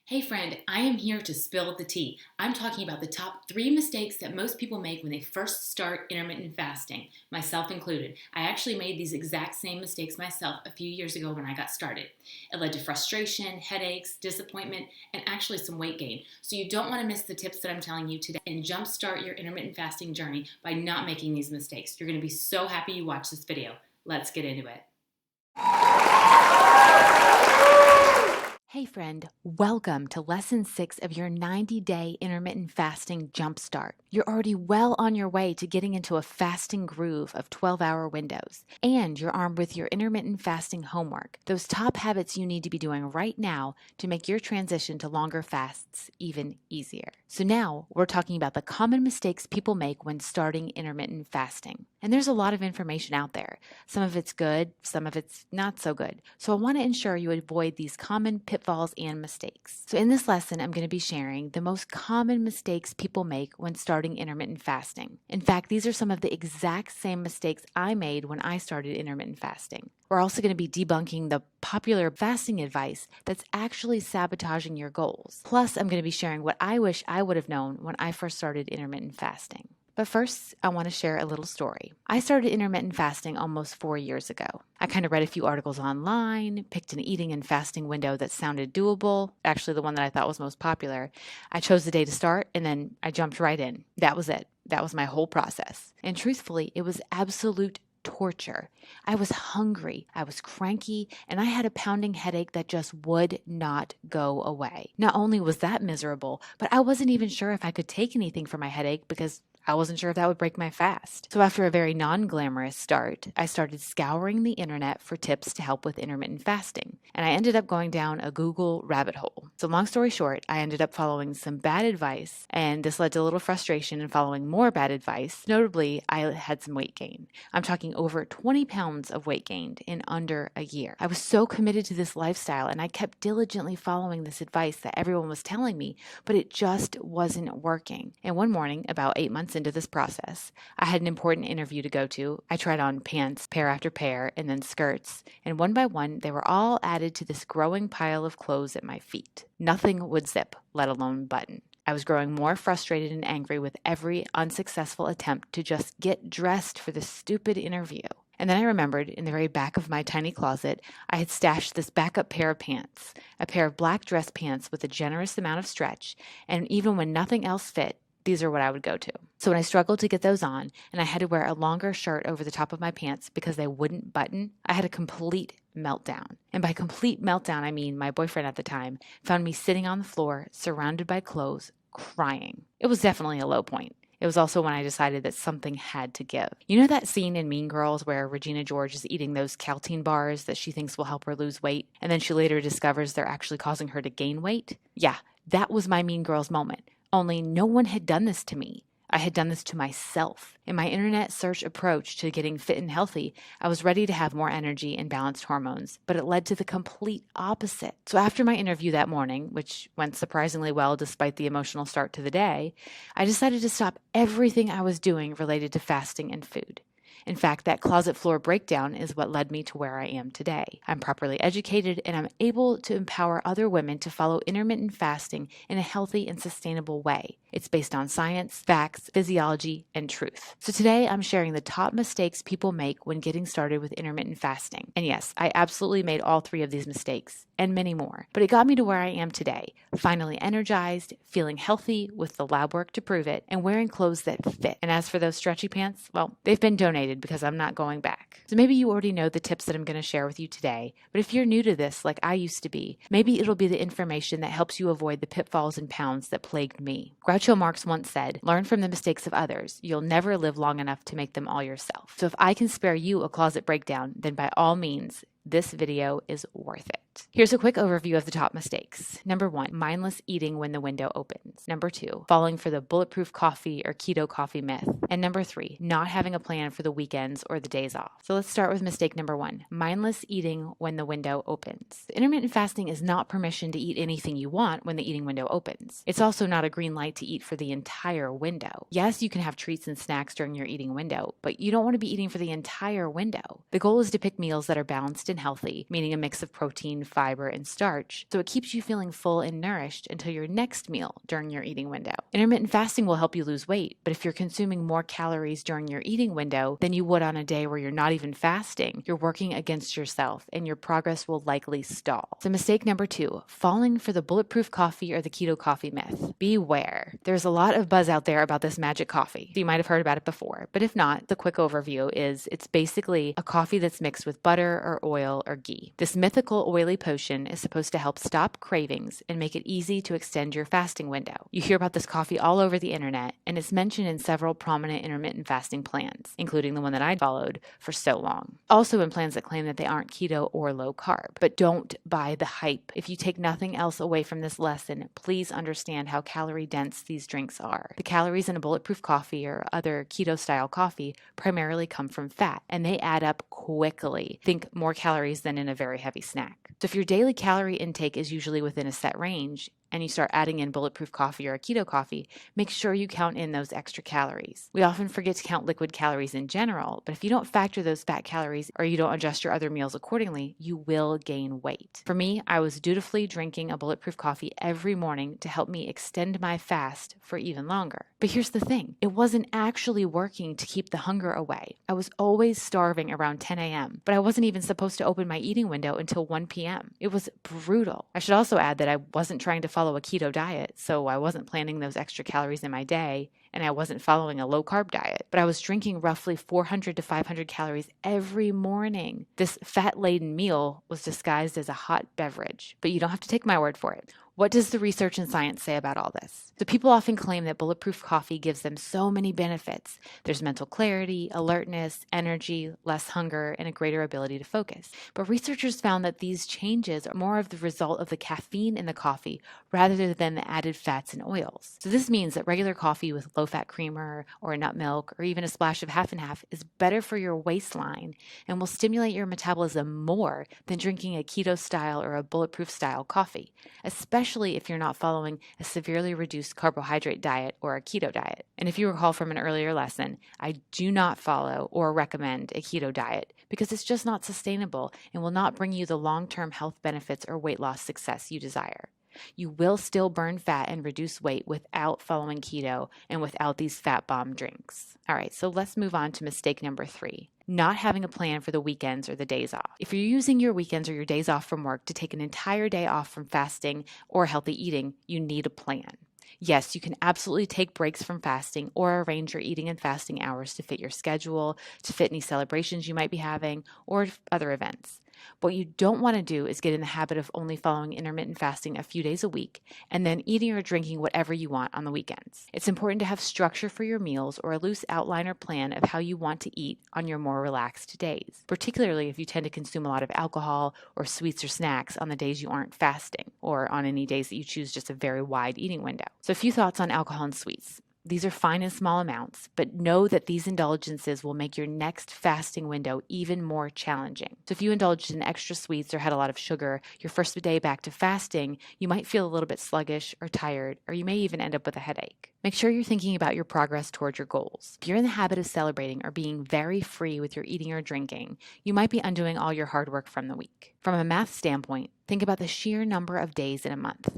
Hey friend, I am here to spill the tea. I'm talking about the top 3 mistakes that most people make when they first start intermittent fasting, myself included. I actually made these exact same mistakes myself a few years ago when I got started. It led to frustration, headaches, disappointment, and actually some weight gain. So you don't want to miss the tips that I'm telling you today and jumpstart your intermittent fasting journey by not making these mistakes. You're going to be so happy you watched this video. Let's get into it. Hey friend, welcome to lesson 6 of your 90-day intermittent fasting jumpstart. You're already well on your way to getting into a fasting groove of 12-hour windows, and you're armed with your intermittent fasting homework, those top habits you need to be doing right now to make your transition to longer fasts even easier. So now we're talking about the common mistakes people make when starting intermittent fasting. And there's a lot of information out there. Some of it's good, some of it's not so good. So I want to ensure you avoid these common pitfalls and mistakes. So in this lesson, I'm going to be sharing the most common mistakes people make when starting intermittent fasting. In fact, these are some of the exact same mistakes I made when I started intermittent fasting. We're also going to be debunking the popular fasting advice that's actually sabotaging your goals. Plus, I'm going to be sharing what I wish I would have known when I first started intermittent fasting. But first, I want to share a little story. I started intermittent fasting almost 4 years ago. I kind of read a few articles online, picked an eating and fasting window that sounded doable, actually the one that I thought was most popular. I chose the day to start, and then I jumped right in. That was it. That was my whole process. And truthfully, it was absolute torture. I was hungry, I was cranky, and I had a pounding headache that just would not go away. Not only was that miserable, but I wasn't even sure if I could take anything for my headache because I wasn't sure if that would break my fast. So after a very non-glamorous start, I started scouring the internet for tips to help with intermittent fasting, and I ended up going down a Google rabbit hole. So long story short, I ended up following some bad advice, and this led to a little frustration in following more bad advice. Notably, I had some weight gain. I'm talking over 20 pounds of weight gained in under a year. I was so committed to this lifestyle, and I kept diligently following this advice that everyone was telling me, but it just wasn't working. And one morning, about 8 months into this process, I had an important interview to go to. I tried on pants, pair after pair, and then skirts, and one by one, they were all added to this growing pile of clothes at my feet. Nothing would zip, let alone button. I was growing more frustrated and angry with every unsuccessful attempt to just get dressed for this stupid interview. And then I remembered in the very back of my tiny closet, I had stashed this backup pair of pants, a pair of black dress pants with a generous amount of stretch, and even when nothing else fit, these are what I would go to. So when I struggled to get those on, and I had to wear a longer shirt over the top of my pants because they wouldn't button, I had a complete meltdown. And by complete meltdown, I mean my boyfriend at the time found me sitting on the floor, surrounded by clothes, crying. It was definitely a low point. It was also when I decided that something had to give. You know that scene in Mean Girls where Regina George is eating those Caltine bars that she thinks will help her lose weight, and then she later discovers they're actually causing her to gain weight? Yeah, that was my Mean Girls moment. Only no one had done this to me. I had done this to myself. In my internet search approach to getting fit and healthy, I was ready to have more energy and balanced hormones, but it led to the complete opposite. So after my interview that morning, which went surprisingly well despite the emotional start to the day, I decided to stop everything I was doing related to fasting and food. In fact, that closet floor breakdown is what led me to where I am today. I'm properly educated and I'm able to empower other women to follow intermittent fasting in a healthy and sustainable way. It's based on science, facts, physiology, and truth. So today I'm sharing the top mistakes people make when getting started with intermittent fasting. And yes, I absolutely made all 3 of these mistakes and many more. But it got me to where I am today, finally energized, feeling healthy with the lab work to prove it, and wearing clothes that fit. And as for those stretchy pants, well, they've been donated because I'm not going back. So maybe you already know the tips that I'm going to share with you today, but if you're new to this like I used to be, maybe it'll be the information that helps you avoid the pitfalls and pounds that plagued me. Groucho Marx once said, "Learn from the mistakes of others. You'll never live long enough to make them all yourself." So if I can spare you a closet breakdown, then by all means, this video is worth it. Here's a quick overview of the top mistakes. Number 1, mindless eating when the window opens. Number 2, falling for the bulletproof coffee or keto coffee myth. And number 3, not having a plan for the weekends or the days off. So let's start with mistake number 1, mindless eating when the window opens. Intermittent fasting is not permission to eat anything you want when the eating window opens. It's also not a green light to eat for the entire window. Yes, you can have treats and snacks during your eating window, but you don't want to be eating for the entire window. The goal is to pick meals that are balanced and healthy, meaning a mix of protein, fiber, and starch, so it keeps you feeling full and nourished until your next meal during your eating window. Intermittent fasting will help you lose weight, but if you're consuming more calories during your eating window than you would on a day where you're not even fasting, you're working against yourself and your progress will likely stall. So mistake number 2, falling for the bulletproof coffee or the keto coffee myth. Beware. There's a lot of buzz out there about this magic coffee. You might have heard about it before, but if not, the quick overview is it's basically a coffee that's mixed with butter or oil or ghee. This mythical oily potion is supposed to help stop cravings and make it easy to extend your fasting window. You hear about this coffee all over the internet, and it's mentioned in several prominent intermittent fasting plans, including the one that I followed for so long. Also in plans that claim that they aren't keto or low carb. But don't buy the hype. If you take nothing else away from this lesson, please understand how calorie dense these drinks are. The calories in a bulletproof coffee or other keto style coffee primarily come from fat, and they add up quickly. Think more calories than in a very heavy snack. So if your daily calorie intake is usually within a set range, and you start adding in bulletproof coffee or a keto coffee, make sure you count in those extra calories. We often forget to count liquid calories in general, but if you don't factor those fat calories or you don't adjust your other meals accordingly, you will gain weight. For me, I was dutifully drinking a bulletproof coffee every morning to help me extend my fast for even longer. But here's the thing, it wasn't actually working to keep the hunger away. I was always starving around 10 a.m., but I wasn't even supposed to open my eating window until 1 p.m. It was brutal. I should also add that I wasn't trying to follow a keto diet, so I wasn't planning those extra calories in my day, and I wasn't following a low carb diet, but I was drinking roughly 400 to 500 calories every morning. This fat-laden meal was disguised as a hot beverage, but you don't have to take my word for it. What does the research and science say about all this? So people often claim that bulletproof coffee gives them so many benefits. There's mental clarity, alertness, energy, less hunger, and a greater ability to focus. But researchers found that these changes are more of the result of the caffeine in the coffee rather than the added fats and oils. So this means that regular coffee with low-fat creamer or a nut milk or even a splash of half and half is better for your waistline and will stimulate your metabolism more than drinking a keto style or a bulletproof style coffee, especially if you're not following a severely reduced carbohydrate diet or a keto diet. And if you recall from an earlier lesson, I do not follow or recommend a keto diet because it's just not sustainable and will not bring you the long-term health benefits or weight loss success you desire. You will still burn fat and reduce weight without following keto and without these fat bomb drinks. All right, so let's move on to mistake number 3. Not having a plan for the weekends or the days off. If you're using your weekends or your days off from work to take an entire day off from fasting or healthy eating, you need a plan. Yes, you can absolutely take breaks from fasting or arrange your eating and fasting hours to fit your schedule, to fit any celebrations you might be having, or other events. What you don't want to do is get in the habit of only following intermittent fasting a few days a week and then eating or drinking whatever you want on the weekends. It's important to have structure for your meals or a loose outline or plan of how you want to eat on your more relaxed days, particularly if you tend to consume a lot of alcohol or sweets or snacks on the days you aren't fasting or on any days that you choose just a very wide eating window. So a few thoughts on alcohol and sweets. These are fine in small amounts, but know that these indulgences will make your next fasting window even more challenging. So if you indulged in extra sweets or had a lot of sugar your first day back to fasting, you might feel a little bit sluggish or tired, or you may even end up with a headache. Make sure you're thinking about your progress towards your goals. If you're in the habit of celebrating or being very free with your eating or drinking, you might be undoing all your hard work from the week. From a math standpoint, think about the sheer number of days in a month.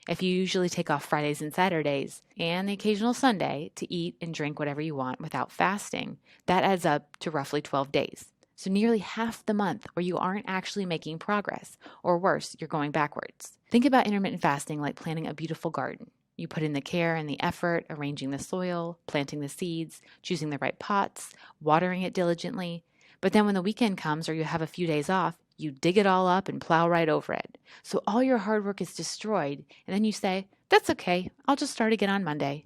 If you usually take off Fridays and Saturdays and the occasional Sunday to eat and drink whatever you want without fasting, that adds up to roughly 12 days. So nearly half the month where you aren't actually making progress, or worse, you're going backwards. Think about intermittent fasting like planting a beautiful garden. You put in the care and the effort, arranging the soil, planting the seeds, choosing the right pots, watering it diligently. But then when the weekend comes or you have a few days off, you dig it all up and plow right over it. So all your hard work is destroyed, and then you say, that's okay, I'll just start again on Monday.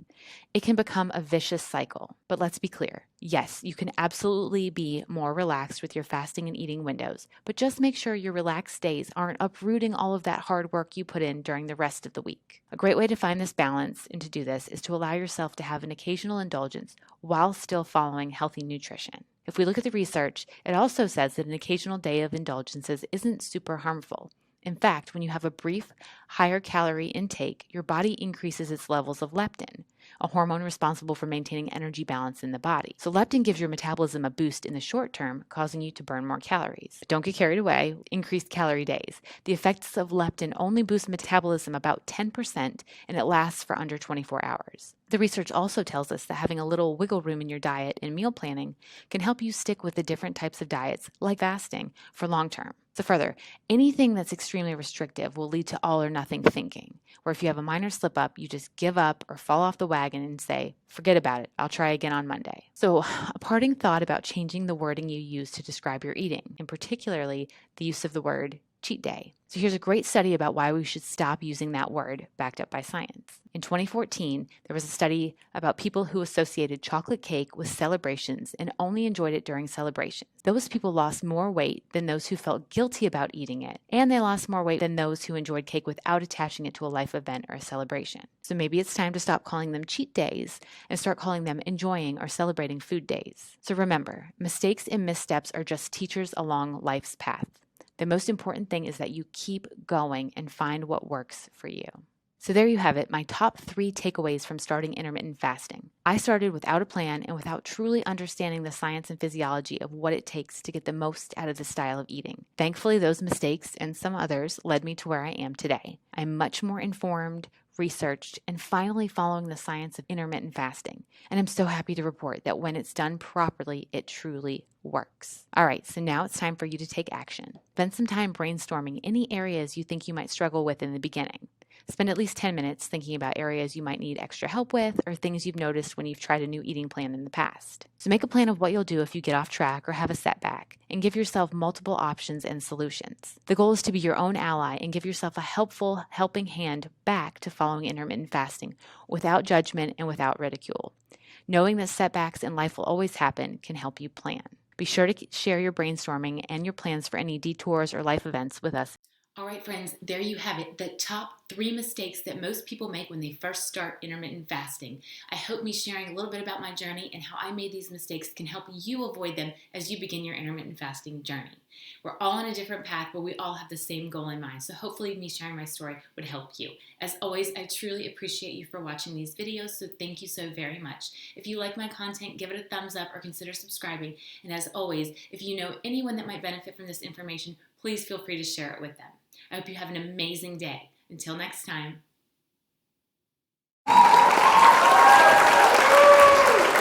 It can become a vicious cycle. But let's be clear. Yes, you can absolutely be more relaxed with your fasting and eating windows, but just make sure your relaxed days aren't uprooting all of that hard work you put in during the rest of the week. A great way to find this balance and to do this is to allow yourself to have an occasional indulgence while still following healthy nutrition. If we look at the research, it also says that an occasional day of indulgences isn't super harmful. In fact, when you have a brief, higher calorie intake, your body increases its levels of leptin, a hormone responsible for maintaining energy balance in the body. So, leptin gives your metabolism a boost in the short term, causing you to burn more calories. But don't get carried away, increased calorie days. The effects of leptin only boost metabolism about 10%, and it lasts for under 24 hours. The research also tells us that having a little wiggle room in your diet and meal planning can help you stick with the different types of diets, like fasting, for long term. So, further, anything that's extremely restrictive will lead to all or nothing thinking, where if you have a minor slip up, you just give up or fall off the wagon and say, forget about it, I'll try again on Monday. So, a parting thought about changing the wording you use to describe your eating, and particularly the use of the word cheat day. So here's a great study about why we should stop using that word, backed up by science. In 2014, there was a study about people who associated chocolate cake with celebrations and only enjoyed it during celebrations. Those people lost more weight than those who felt guilty about eating it, and they lost more weight than those who enjoyed cake without attaching it to a life event or a celebration. So maybe it's time to stop calling them cheat days and start calling them enjoying or celebrating food days. So remember, mistakes and missteps are just teachers along life's path. The most important thing is that you keep going and find what works for you. So there you have it, my top 3 takeaways from starting intermittent fasting. I started without a plan and without truly understanding the science and physiology of what it takes to get the most out of this style of eating. Thankfully, those mistakes and some others led me to where I am today. I'm much more informed, researched, and finally following the science of intermittent fasting. And I'm so happy to report that when it's done properly, it truly works. All right, so now it's time for you to take action. Spend some time brainstorming any areas you think you might struggle with in the beginning. Spend at least 10 minutes thinking about areas you might need extra help with or things you've noticed when you've tried a new eating plan in the past. So make a plan of what you'll do if you get off track or have a setback, and give yourself multiple options and solutions. The goal is to be your own ally and give yourself a helpful helping hand back to following intermittent fasting without judgment and without ridicule. Knowing that setbacks in life will always happen can help you plan. Be sure to share your brainstorming and your plans for any detours or life events with us. All right, friends, there you have it, the top 3 mistakes that most people make when they first start intermittent fasting. I hope me sharing a little bit about my journey and how I made these mistakes can help you avoid them as you begin your intermittent fasting journey. We're all on a different path, but we all have the same goal in mind, so hopefully me sharing my story would help you. As always, I truly appreciate you for watching these videos, so thank you so very much. If you like my content, give it a thumbs up or consider subscribing. And as always, if you know anyone that might benefit from this information, please feel free to share it with them. I hope you have an amazing day. Until next time.